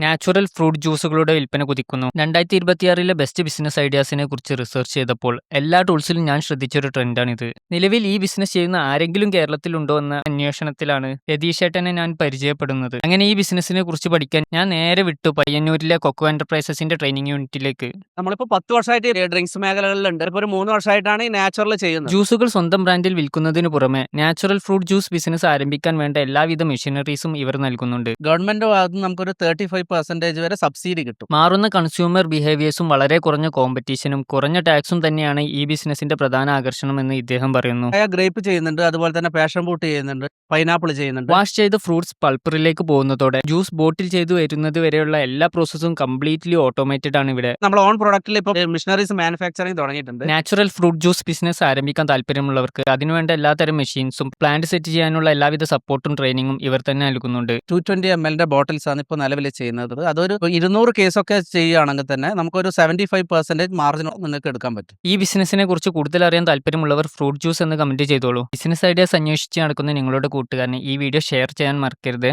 Natural fruit ജ്യൂസുകളുടെ വിൽപ്പന കുതിക്കുന്നു. 2026 best business ഐഡിയാസിനെ കുറിച്ച് research ചെയ്തപ്പോൾ എല്ലാ ടൂൾസിലും ഞാൻ ശ്രദ്ധിച്ചൊരു ട്രെൻഡാണിത്. നിലവിൽ ഈ ബിസിനസ് ചെയ്യുന്ന ആരെങ്കിലും കേരളത്തിലുണ്ടോ എന്ന അന്വേഷണത്തിലാണ് രതീഷേട്ടനെ ഞാൻ പരിചയപ്പെടുന്നത്. അങ്ങനെ ഈ ബിസിനസിനെ കുറിച്ച് പഠിക്കാൻ ഞാൻ നേരെ വിട്ടു പയ്യന്നൂരിലെ കൊക്കോ എന്റർപ്രൈസസിന്റെ ട്രെയിനിങ് യൂണിറ്റിലേക്ക്. നമ്മളിപ്പോ 10 വർഷമായിട്ട് ഡ്രിങ്ക്സ് മേഖലകളിലുണ്ട്. ഇപ്പൊ ഒരു 3 വർഷമായിട്ടാണ് ഈ നാച്ചുറൽ ചെയ്യുന്നത്. ജ്യൂസുകൾ സ്വന്തം ബ്രാൻഡിൽ വിൽക്കുന്നതിനു പുറമെ നാച്ചുറൽ ഫ്രൂട്ട് ജ്യൂസ് ബിസിനസ് ആരംഭിക്കാൻ വേണ്ട എല്ലാവിധ മെഷീനറീസും ഇവർ നൽകുന്നുണ്ട്. ഗവൺമെന്റ് ഭാഗത്ത് നിന്ന് നമുക്കൊരു 35% വരെ സബ്സിഡി കിട്ടും. മാറുന്ന കൺസ്യൂമർ ബിഹേവിയേഴ്സും വളരെ കുറഞ്ഞ കോമ്പറ്റീഷനും കുറഞ്ഞ ടാക്സും തന്നെയാണ് ഈ ബിസിനസിന്റെ പ്രധാന ആകർഷണമെന്ന് ഇദ്ദേഹം പറയുന്നു. ഗ്രേപ്പ് ചെയ്യുന്നുണ്ട്, അതുപോലെ തന്നെ പാഷൻ ഫ്രൂട്ട് ചെയ്യുന്നുണ്ട്, പൈനാപ്പിൾ ചെയ്യുന്നുണ്ട്. വാഷ് ചെയ്ത ഫ്രൂട്ട്സ് പൾപ്പറിലേക്ക് പോകുന്നതോടെ ജ്യൂസ് ബോട്ടിൽ ചെയ്തു വരുന്നത് വരെയുള്ള എല്ലാ പ്രോസസ്സും കംപ്ലീറ്റ്ലി ഓട്ടോമേറ്റഡ് ആണ് ഇവിടെ. നമ്മൾ ഓൺ പ്രൊഡക്റ്റിൽ ഇപ്പോൾ മിഷനറീസ് മാനുഫാക്ചറിംഗ് തുടങ്ങിയിട്ടുണ്ട്. നാച്ചുറൽ ഫ്രൂട്ട് ജ്യൂസ് ബിസിനസ് ആരംഭിക്കാൻ താല്പര്യമുള്ളവർക്ക് അതിനുവേണ്ട എല്ലാത്തരം മെഷീൻസും പ്ലാന്റ് സെറ്റ് ചെയ്യാനുള്ള എല്ലാവിധ സപ്പോർട്ടും ട്രെയിനിങ്ങും ഇവർ തന്നെ നൽകുന്നുണ്ട്. 220 ml ബോട്ടിൽസ് ആണ് ഇപ്പോൾ നിലവിൽ ചെയ്യുന്നത്. അതൊരു 200 കേസൊക്കെ ചെയ്യുകയാണെങ്കിൽ തന്നെ നമുക്കൊരു 75% മാർജിൻ നിങ്ങൾക്ക് എടുക്കാൻ പറ്റും. ഈ ബിസിനസിനെ കുറിച്ച് കൂടുതൽ അറിയാൻ താല്പര്യമുള്ളവർ ഫ്രൂട്ട് ജ്യൂസ് എന്ന് കമന്റ് ചെയ്തോളൂ. ബിസിനസ് ഐഡിയാസ് അന്വേഷിച്ച് നടക്കുന്ന നിങ്ങളുടെ കൂട്ടുകാരനെ ഈ വീഡിയോ ഷെയർ ചെയ്യാൻ മറക്കരുത്.